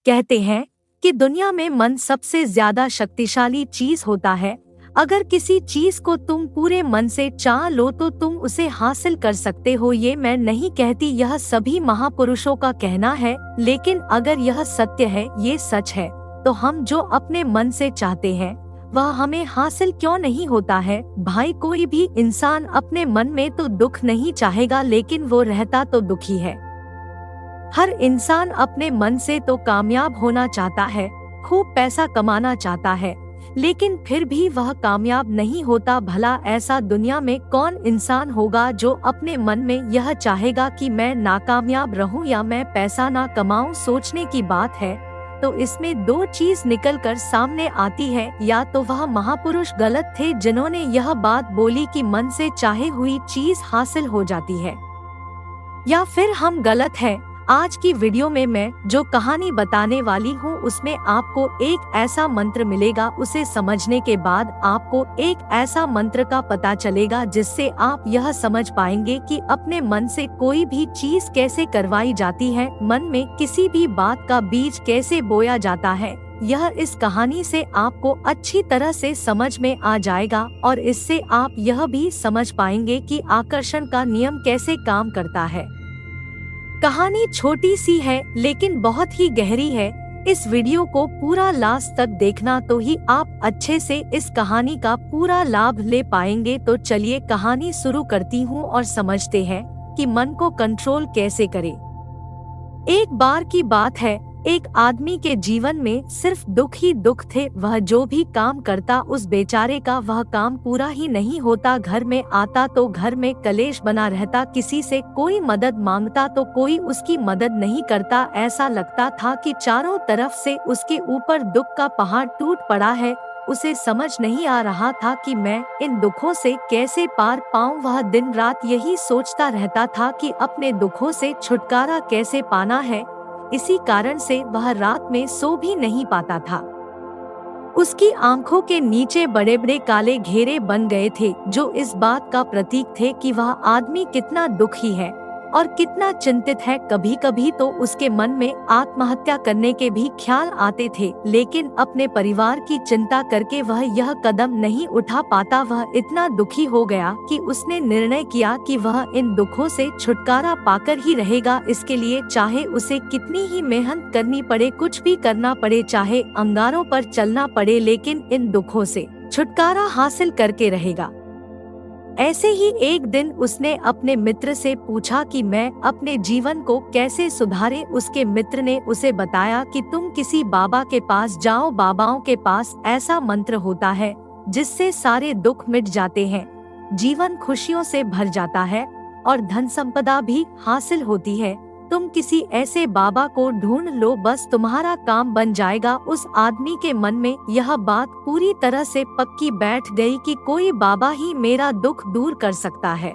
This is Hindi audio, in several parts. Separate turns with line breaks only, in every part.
कहते हैं कि दुनिया में मन सबसे ज्यादा शक्तिशाली चीज होता है। अगर किसी चीज को तुम पूरे मन से चाह लो तो तुम उसे हासिल कर सकते हो। ये मैं नहीं कहती, यह सभी महापुरुषों का कहना है। लेकिन अगर यह सत्य है, ये सच है, तो हम जो अपने मन से चाहते हैं वह हमें हासिल क्यों नहीं होता है। भाई, कोई भी इंसान अपने मन में तो दुख नहीं चाहेगा, लेकिन वो रहता तो दुखी है। हर इंसान अपने मन से तो कामयाब होना चाहता है, खूब पैसा कमाना चाहता है, लेकिन फिर भी वह कामयाब नहीं होता। भला ऐसा दुनिया में कौन इंसान होगा जो अपने मन में यह चाहेगा कि मैं नाकामयाब रहूं या मैं पैसा ना कमाऊं। सोचने की बात है तो इसमें दो चीज निकल कर सामने आती है, या तो वह महापुरुष गलत थे जिन्होंने यह बात बोली कि मन से चाहे हुई चीज हासिल हो जाती है, या फिर हम गलत हैं। आज की वीडियो में मैं जो कहानी बताने वाली हूँ उसमें आपको एक ऐसा मंत्र मिलेगा। उसे समझने के बाद आपको एक ऐसा मंत्र का पता चलेगा जिससे आप यह समझ पाएंगे कि अपने मन से कोई भी चीज कैसे करवाई जाती है, मन में किसी भी बात का बीज कैसे बोया जाता है। यह इस कहानी से आपको अच्छी तरह से समझ में आ जाएगा और इससे आप यह भी समझ पाएंगे कि आकर्षण का नियम कैसे काम करता है। कहानी छोटी सी है लेकिन बहुत ही गहरी है। इस वीडियो को पूरा लास्ट तक देखना तो ही आप अच्छे से इस कहानी का पूरा लाभ ले पाएंगे। तो चलिए कहानी शुरू करती हूँ और समझते हैं कि मन को कंट्रोल कैसे करें। एक बार की बात है, एक आदमी के जीवन में सिर्फ दुख ही दुख थे। वह जो भी काम करता उस बेचारे का वह काम पूरा ही नहीं होता। घर में आता तो घर में कलेश बना रहता, किसी से कोई मदद मांगता तो कोई उसकी मदद नहीं करता। ऐसा लगता था कि चारों तरफ से उसके ऊपर दुख का पहाड़ टूट पड़ा है। उसे समझ नहीं आ रहा था कि मैं इन दुखों से कैसे पार पाऊं। वह दिन रात यही सोचता रहता था कि अपने दुखों से छुटकारा कैसे पाना है। इसी कारण से वह रात में सो भी नहीं पाता था। उसकी आंखों के नीचे बड़े बड़े काले घेरे बन गए थे, जो इस बात का प्रतीक थे कि वह आदमी कितना दुखी है और कितना चिंतित है। कभी कभी तो उसके मन में आत्महत्या करने के भी ख्याल आते थे, लेकिन अपने परिवार की चिंता करके वह यह कदम नहीं उठा पाता। वह इतना दुखी हो गया कि उसने निर्णय किया कि वह इन दुखों से छुटकारा पाकर ही रहेगा। इसके लिए चाहे उसे कितनी ही मेहनत करनी पड़े, कुछ भी करना पड़े, चाहे अंगारों पर चलना पड़े, लेकिन इन दुखों से छुटकारा हासिल करके रहेगा। ऐसे ही एक दिन उसने अपने मित्र से पूछा कि मैं अपने जीवन को कैसे सुधारे। उसके मित्र ने उसे बताया कि तुम किसी बाबा के पास जाओ। बाबाओं के पास ऐसा मंत्र होता है जिससे सारे दुख मिट जाते हैं, जीवन खुशियों से भर जाता है और धन संपदा भी हासिल होती है। तुम किसी ऐसे बाबा को ढूंढ लो, बस तुम्हारा काम बन जाएगा। उस आदमी के मन में यह बात पूरी तरह से पक्की बैठ गई कि कोई बाबा ही मेरा दुख दूर कर सकता है,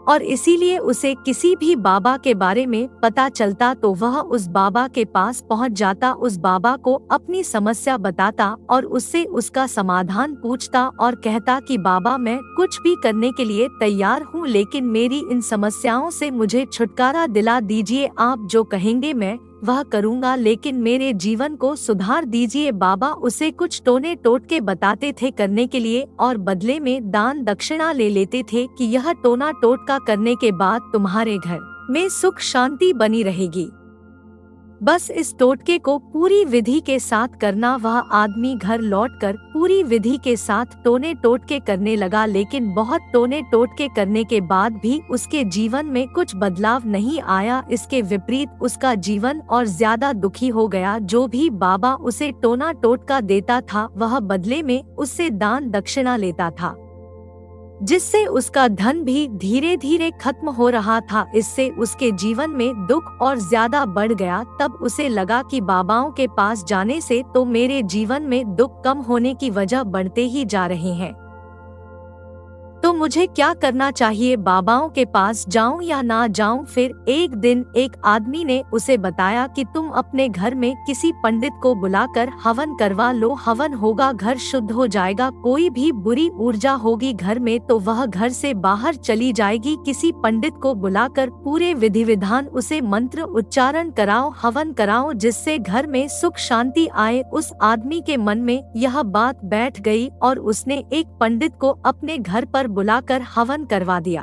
और इसीलिए उसे किसी भी बाबा के बारे में पता चलता तो वह उस बाबा के पास पहुंच जाता, उस बाबा को अपनी समस्या बताता और उससे उसका समाधान पूछता और कहता कि बाबा, मैं कुछ भी करने के लिए तैयार हूँ, लेकिन मेरी इन समस्याओं से मुझे छुटकारा दिला दीजिए। आप जो कहेंगे मैं वह करूँगा, लेकिन मेरे जीवन को सुधार दीजिए। बाबा उसे कुछ टोने टोटके बताते थे करने के लिए और बदले में दान दक्षिणा ले लेते थे कि यह टोना टोटका करने के बाद तुम्हारे घर में सुख शांति बनी रहेगी। बस इस टोटके को पूरी विधि के साथ करना। वह आदमी घर लौटकर पूरी विधि के साथ टोने टोटके करने लगा, लेकिन बहुत टोने टोटके करने के बाद भी उसके जीवन में कुछ बदलाव नहीं आया। इसके विपरीत उसका जीवन और ज्यादा दुखी हो गया। जो भी बाबा उसे टोना टोटका देता था वह बदले में उससे दान दक्षिणा लेता था, जिससे उसका धन भी धीरे धीरे खत्म हो रहा था। इससे उसके जीवन में दुख और ज्यादा बढ़ गया। तब उसे लगा कि बाबाओं के पास जाने से तो मेरे जीवन में दुख कम होने की वजह बढ़ते ही जा रहे हैं। तो मुझे क्या करना चाहिए, बाबाओं के पास जाऊं या ना जाऊं? फिर एक दिन एक आदमी ने उसे बताया कि तुम अपने घर में किसी पंडित को बुलाकर हवन करवा लो, हवन होगा, घर शुद्ध हो जाएगा, कोई भी बुरी ऊर्जा होगी घर में तो वह घर से बाहर चली जाएगी। किसी पंडित को बुलाकर पूरे विधि विधान उसे मंत्र उच्चारण कराओ, हवन कराओ, जिससे घर में सुख शांति आए। उस आदमी के मन में यह बात बैठ गई और उसने एक पंडित को अपने घर पर बुलाकर हवन करवा दिया।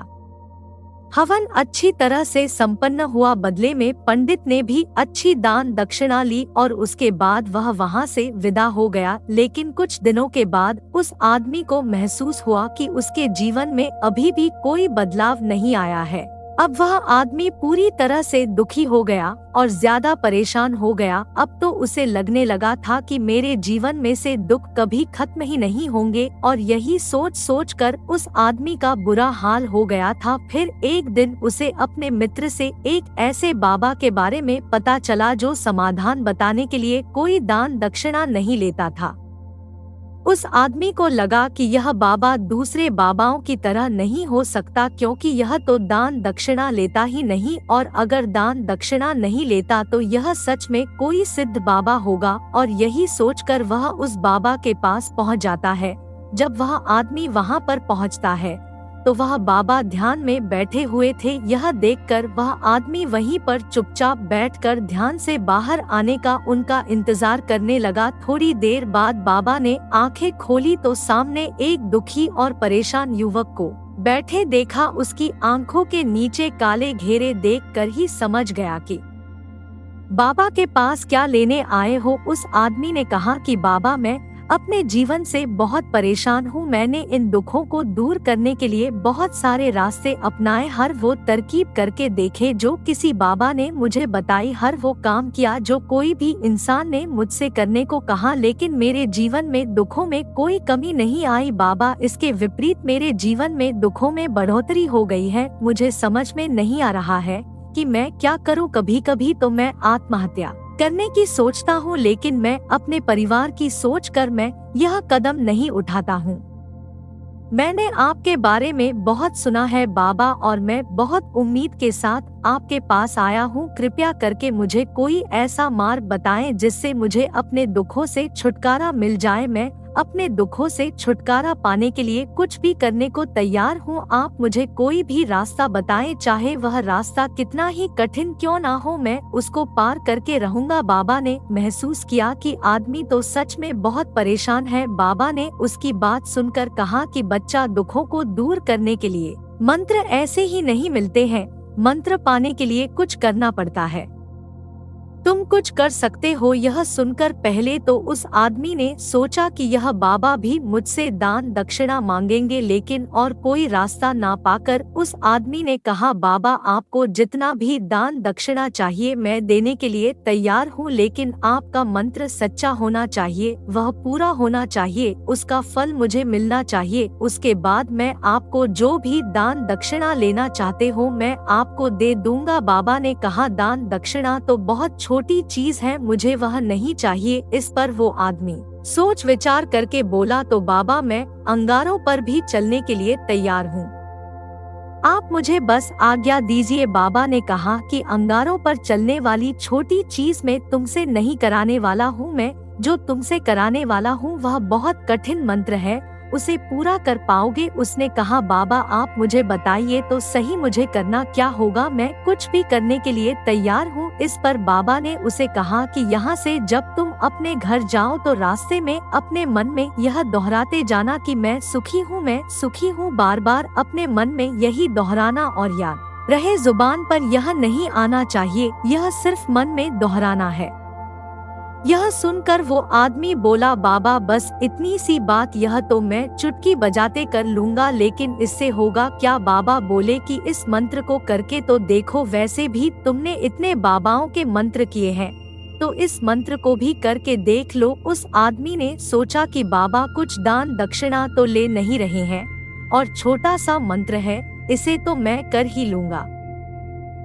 हवन अच्छी तरह से संपन्न हुआ, बदले में पंडित ने भी अच्छी दान दक्षिणा ली और उसके बाद वह वहां से विदा हो गया। लेकिन कुछ दिनों के बाद उस आदमी को महसूस हुआ कि उसके जीवन में अभी भी कोई बदलाव नहीं आया है। अब वह आदमी पूरी तरह से दुखी हो गया और ज्यादा परेशान हो गया। अब तो उसे लगने लगा था कि मेरे जीवन में से दुख कभी खत्म ही नहीं होंगे, और यही सोच सोच कर उस आदमी का बुरा हाल हो गया था। फिर एक दिन उसे अपने मित्र से एक ऐसे बाबा के बारे में पता चला जो समाधान बताने के लिए कोई दान दक्षिणा नहीं लेता था। उस आदमी को लगा कि यह बाबा दूसरे बाबाओं की तरह नहीं हो सकता, क्योंकि यह तो दान दक्षिणा लेता ही नहीं, और अगर दान दक्षिणा नहीं लेता तो यह सच में कोई सिद्ध बाबा होगा। और यही सोचकर वह उस बाबा के पास पहुंच जाता है। जब वह आदमी वहां पर पहुंचता है तो वह बाबा ध्यान में बैठे हुए थे। यह देखकर वह आदमी वहीं पर चुपचाप बैठकर ध्यान से बाहर आने का उनका इंतजार करने लगा। थोड़ी देर बाद बाबा ने आंखें खोली तो सामने एक दुखी और परेशान युवक को बैठे देखा। उसकी आंखों के नीचे काले घेरे देखकर ही समझ गया कि बाबा के पास क्या लेने आए हो। उस आदमी ने कहा कि बाबा, मैं अपने जीवन से बहुत परेशान हूँ। मैंने इन दुखों को दूर करने के लिए बहुत सारे रास्ते अपनाए, हर वो तरकीब करके देखे जो किसी बाबा ने मुझे बताई, हर वो काम किया जो कोई भी इंसान ने मुझसे करने को कहा, लेकिन मेरे जीवन में दुखों में कोई कमी नहीं आई। बाबा, इसके विपरीत मेरे जीवन में दुखों में बढ़ोतरी हो गई है। मुझे समझ में नहीं आ रहा है कि मैं क्या करूँ। कभी कभी तो मैं आत्महत्या करने की सोचता हूँ, लेकिन मैं अपने परिवार की सोचकर मैं यह कदम नहीं उठाता हूँ। मैंने आपके बारे में बहुत सुना है बाबा, और मैं बहुत उम्मीद के साथ आपके पास आया हूँ। कृपया करके मुझे कोई ऐसा मार्ग बताएं जिससे मुझे अपने दुखों से छुटकारा मिल जाए। मैं अपने दुखों से छुटकारा पाने के लिए कुछ भी करने को तैयार हूँ। आप मुझे कोई भी रास्ता बताएं, चाहे वह रास्ता कितना ही कठिन क्यों ना हो, मैं उसको पार करके रहूंगा। बाबा ने महसूस किया कि आदमी तो सच में बहुत परेशान है। बाबा ने उसकी बात सुनकर कहा कि बच्चा, दुखों को दूर करने के लिए मंत्र ऐसे ही नहीं मिलते हैं। मंत्र पाने के लिए कुछ करना पड़ता है। तुम कुछ कर सकते हो। यह सुनकर पहले तो उस आदमी ने सोचा कि यह बाबा भी मुझसे दान दक्षिणा मांगेंगे, लेकिन और कोई रास्ता ना पाकर उस आदमी ने कहा, बाबा, आपको जितना भी दान दक्षिणा चाहिए मैं देने के लिए तैयार हूँ, लेकिन आपका मंत्र सच्चा होना चाहिए, वह पूरा होना चाहिए, उसका फल मुझे मिलना चाहिए। उसके बाद मैं आपको जो भी दान दक्षिणा लेना चाहते हो मैं आपको दे दूंगा। बाबा ने कहा, दान दक्षिणा तो बहुत छोटी चीज है, मुझे वह नहीं चाहिए। इस पर वो आदमी सोच विचार करके बोला, तो बाबा, मैं अंगारों पर भी चलने के लिए तैयार हूँ, आप मुझे बस आज्ञा दीजिए। बाबा ने कहा कि अंगारों पर चलने वाली छोटी चीज मैं तुमसे नहीं कराने वाला हूँ। मैं जो तुमसे कराने वाला हूँ वह बहुत कठिन मंत्र है, उसे पूरा कर पाओगे? उसने कहा, बाबा, आप मुझे बताइए तो सही, मुझे करना क्या होगा? मैं कुछ भी करने के लिए तैयार हूँ। इस पर बाबा ने उसे कहा कि यहाँ से जब तुम अपने घर जाओ तो रास्ते में अपने मन में यह दोहराते जाना कि मैं सुखी हूँ, मैं सुखी हूँ। बार बार अपने मन में यही दोहराना और याद रहे, जुबान पर यह नहीं आना चाहिए, यह सिर्फ मन में दोहराना है। यह सुनकर वो आदमी बोला, बाबा, बस इतनी सी बात, यह तो मैं चुटकी बजाते कर लूंगा, लेकिन इससे होगा क्या? बाबा बोले कि इस मंत्र को करके तो देखो, वैसे भी तुमने इतने बाबाओं के मंत्र किए हैं, तो इस मंत्र को भी करके देख लो। उस आदमी ने सोचा कि बाबा कुछ दान दक्षिणा तो ले नहीं रहे हैं, और छोटा सा मंत्र है, इसे तो मैं कर ही लूंगा।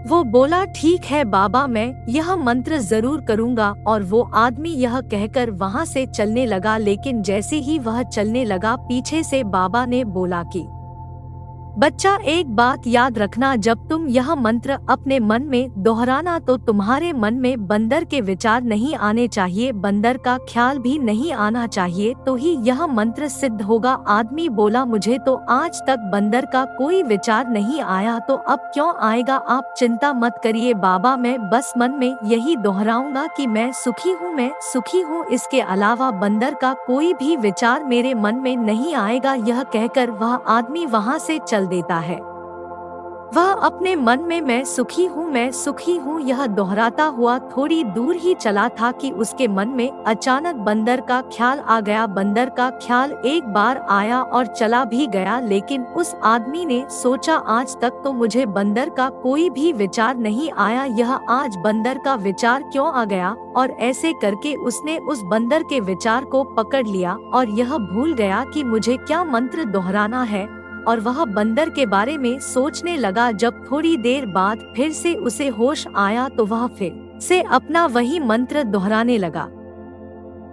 वो बोला, ठीक है बाबा, मैं यह मंत्र जरूर करूंगा। और वो आदमी यह कहकर वहां से चलने लगा, लेकिन जैसे ही वह चलने लगा पीछे से बाबा ने बोला कि बच्चा, एक बात याद रखना, जब तुम यह मंत्र अपने मन में दोहराना तो तुम्हारे मन में बंदर के विचार नहीं आने चाहिए, बंदर का ख्याल भी नहीं आना चाहिए, तो ही यह मंत्र सिद्ध होगा। आदमी बोला, मुझे तो आज तक बंदर का कोई विचार नहीं आया, तो अब क्यों आएगा? आप चिंता मत करिए बाबा, मैं बस मन में यही दोहराऊंगा कि मैं सुखी हूँ, मैं सुखी हूँ, इसके अलावा बंदर का कोई भी विचार मेरे मन में नहीं आएगा। यह कहकर वह आदमी वहाँ से चल देता है। वह अपने मन में मैं सुखी हूँ, मैं सुखी हूँ यह दोहराता हुआ थोड़ी दूर ही चला था कि उसके मन में अचानक बंदर का ख्याल आ गया। बंदर का ख्याल एक बार आया और चला भी गया, लेकिन उस आदमी ने सोचा, आज तक तो मुझे बंदर का कोई भी विचार नहीं आया, यह आज बंदर का विचार क्यों आ गया? और ऐसे करके उसने उस बंदर के विचार को पकड़ लिया और यह भूल गया कि मुझे क्या मंत्र दोहराना है, और वह बंदर के बारे में सोचने लगा। जब थोड़ी देर बाद फिर से उसे होश आया तो वह फिर से अपना वही मंत्र दोहराने लगा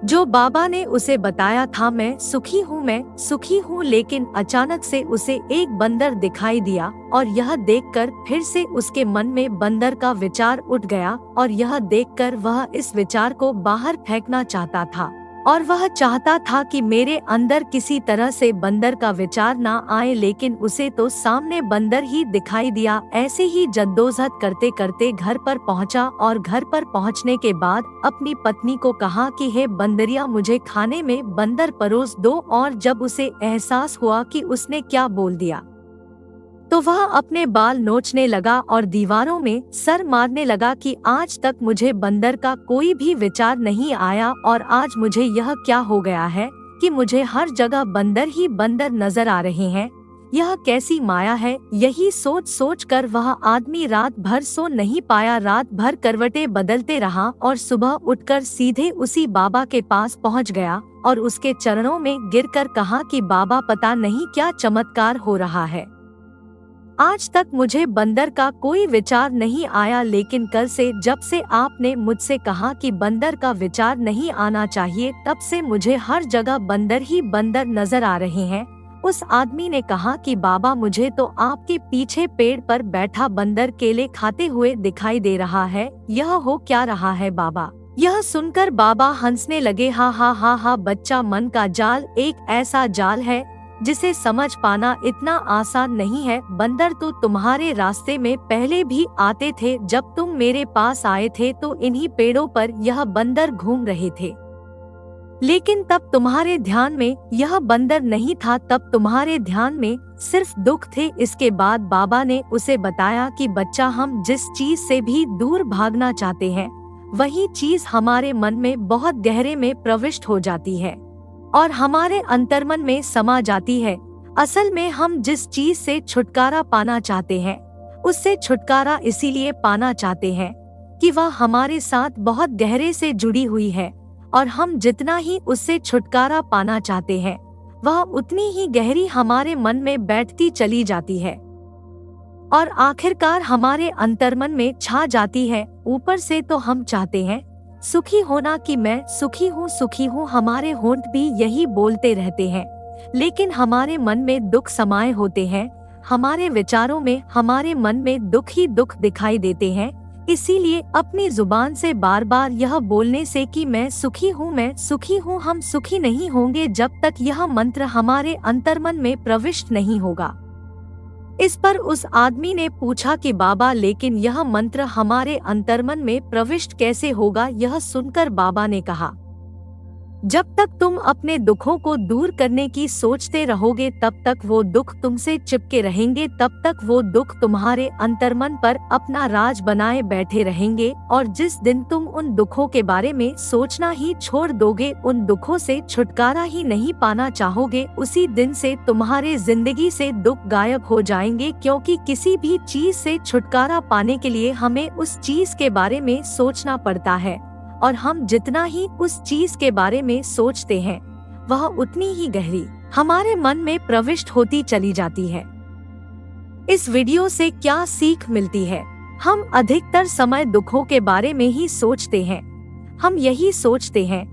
जो बाबा ने उसे बताया था, मैं सुखी हूँ, मैं सुखी हूँ। लेकिन अचानक से उसे एक बंदर दिखाई दिया और यह देखकर फिर से उसके मन में बंदर का विचार उठ गया, और यह देखकर वह इस विचार को बाहर फेंकना चाहता था, और वह चाहता था कि मेरे अंदर किसी तरह से बंदर का विचार ना आए, लेकिन उसे तो सामने बंदर ही दिखाई दिया। ऐसे ही जद्दोजहद करते करते घर पर पहुंचा, और घर पर पहुंचने के बाद अपनी पत्नी को कहा कि हे बंदरिया, मुझे खाने में बंदर परोस दो। और जब उसे एहसास हुआ कि उसने क्या बोल दिया तो वह अपने बाल नोचने लगा और दीवारों में सर मारने लगा कि आज तक मुझे बंदर का कोई भी विचार नहीं आया, और आज मुझे यह क्या हो गया है कि मुझे हर जगह बंदर ही बंदर नजर आ रहे हैं, यह कैसी माया है? यही सोच सोच कर वह आदमी रात भर सो नहीं पाया, रात भर करवटें बदलते रहा और सुबह उठकर सीधे उसी बाबा के पास पहुंच गया और उसके चरणों में गिरकर कहा कि बाबा, पता नहीं क्या चमत्कार हो रहा है, आज तक मुझे बंदर का कोई विचार नहीं आया, लेकिन कल से जब से आपने मुझसे कहा कि बंदर का विचार नहीं आना चाहिए, तब से मुझे हर जगह बंदर ही बंदर नजर आ रहे हैं। उस आदमी ने कहा कि बाबा, मुझे तो आपके पीछे पेड़ पर बैठा बंदर केले खाते हुए दिखाई दे रहा है, यह हो क्या रहा है बाबा? यह सुनकर बाबा हंसने लगे, हा हा हा हा बच्चा, मन का जाल एक ऐसा जाल है जिसे समझ पाना इतना आसान नहीं है। बंदर तो तुम्हारे रास्ते में पहले भी आते थे, जब तुम मेरे पास आए थे तो इन्हीं पेड़ों पर यह बंदर घूम रहे थे, लेकिन तब तुम्हारे ध्यान में यह बंदर नहीं था, तब तुम्हारे ध्यान में सिर्फ दुख थे। इसके बाद बाबा ने उसे बताया कि बच्चा, हम जिस चीज से भी दूर भागना चाहते हैं, वही चीज हमारे मन में बहुत गहरे में प्रविष्ट हो जाती है और हमारे अंतर्मन में समा जाती है। असल में हम जिस चीज से छुटकारा पाना चाहते हैं, उससे छुटकारा इसीलिए पाना चाहते हैं कि वह हमारे साथ बहुत गहरे से जुड़ी हुई है, और हम जितना ही उससे छुटकारा पाना चाहते हैं, वह उतनी ही गहरी हमारे मन में बैठती चली जाती है और आखिरकार हमारे अंतर्मन में छा जाती है। ऊपर से तो हम चाहते हैं सुखी होना कि मैं सुखी हूँ, सुखी हूँ, हमारे होंठ भी यही बोलते रहते हैं, लेकिन हमारे मन में दुख समाये होते हैं, हमारे विचारों में, हमारे मन में दुख ही दुख दिखाई देते हैं। इसीलिए अपनी जुबान से बार बार यह बोलने से कि मैं सुखी हूँ, मैं सुखी हूँ, हम सुखी नहीं होंगे जब तक यह मंत्र हमारे अंतर्मन में प्रविष्ट नहीं होगा। इस पर उस आदमी ने पूछा कि बाबा, लेकिन यह मंत्र हमारे अंतर्मन में प्रविष्ट कैसे होगा? यह सुनकर बाबा ने कहा, जब तक तुम अपने दुखों को दूर करने की सोचते रहोगे, तब तक वो दुख तुमसे चिपके रहेंगे, तब तक वो दुख तुम्हारे अंतर्मन पर अपना राज बनाए बैठे रहेंगे, और जिस दिन तुम उन दुखों के बारे में सोचना ही छोड़ दोगे, उन दुखों से छुटकारा ही नहीं पाना चाहोगे, उसी दिन से तुम्हारे जिंदगी से दुख गायब हो जाएंगे। क्योंकि किसी भी चीज से छुटकारा पाने के लिए हमें उस चीज के बारे में सोचना पड़ता है, और हम जितना ही उस चीज के बारे में सोचते हैं, वह उतनी ही गहरी हमारे मन में प्रविष्ट होती चली जाती है। इस वीडियो से क्या सीख मिलती है? हम अधिकतर समय दुखों के बारे में ही सोचते हैं। हम यही सोचते हैं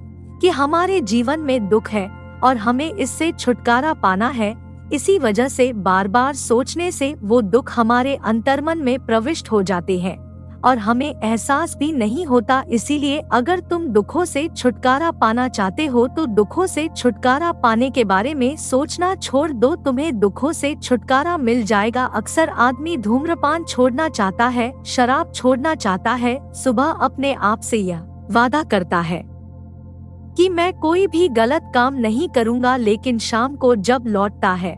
कि हमारे जीवन में दुख है और हमें इससे छुटकारा पाना है, इसी वजह से बार बार सोचने से वो दुख हमारे अंतर्मन में प्रविष्ट हो जाते हैं और हमें एहसास भी नहीं होता। इसीलिए अगर तुम दुखों से छुटकारा पाना चाहते हो तो दुखों से छुटकारा पाने के बारे में सोचना छोड़ दो, तुम्हें दुखों से छुटकारा मिल जाएगा। अक्सर आदमी धूम्रपान छोड़ना चाहता है, शराब छोड़ना चाहता है, सुबह अपने आप से यह वादा करता है कि मैं कोई भी गलत काम नहीं करूंगा, लेकिन शाम को जब लौटता है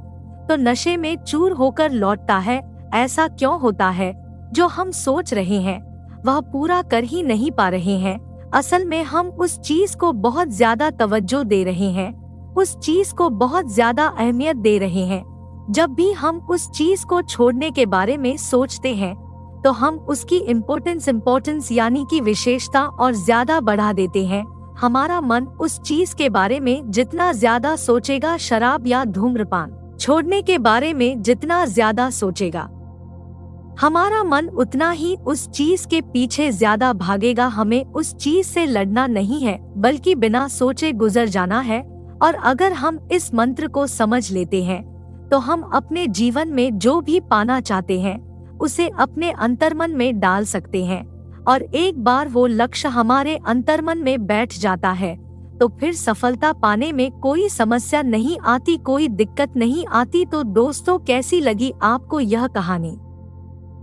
तो नशे में चूर होकर लौटता है। ऐसा क्यों होता है? जो हम सोच रहे हैं वह पूरा कर ही नहीं पा रहे हैं। असल में हम उस चीज को बहुत ज्यादा तवज्जो दे रहे हैं, उस चीज को बहुत ज्यादा अहमियत दे रहे हैं। जब भी हम उस चीज को छोड़ने के बारे में सोचते हैं तो हम उसकी इम्पोर्टेंस यानी कि विशेषता और ज्यादा बढ़ा देते हैं। हमारा मन उस चीज के बारे में जितना ज्यादा सोचेगा, शराब या धूम्रपान छोड़ने के बारे में जितना ज्यादा सोचेगा, हमारा मन उतना ही उस चीज के पीछे ज्यादा भागेगा। हमें उस चीज से लड़ना नहीं है, बल्कि बिना सोचे गुजर जाना है। और अगर हम इस मंत्र को समझ लेते हैं तो हम अपने जीवन में जो भी पाना चाहते हैं उसे अपने अंतर्मन में डाल सकते हैं। और एक बार वो लक्ष्य हमारे अंतर्मन में बैठ जाता है तो फिर सफलता पाने में कोई समस्या नहीं आती, कोई दिक्कत नहीं आती। तो दोस्तों, कैसी लगी आपको यह कहानी?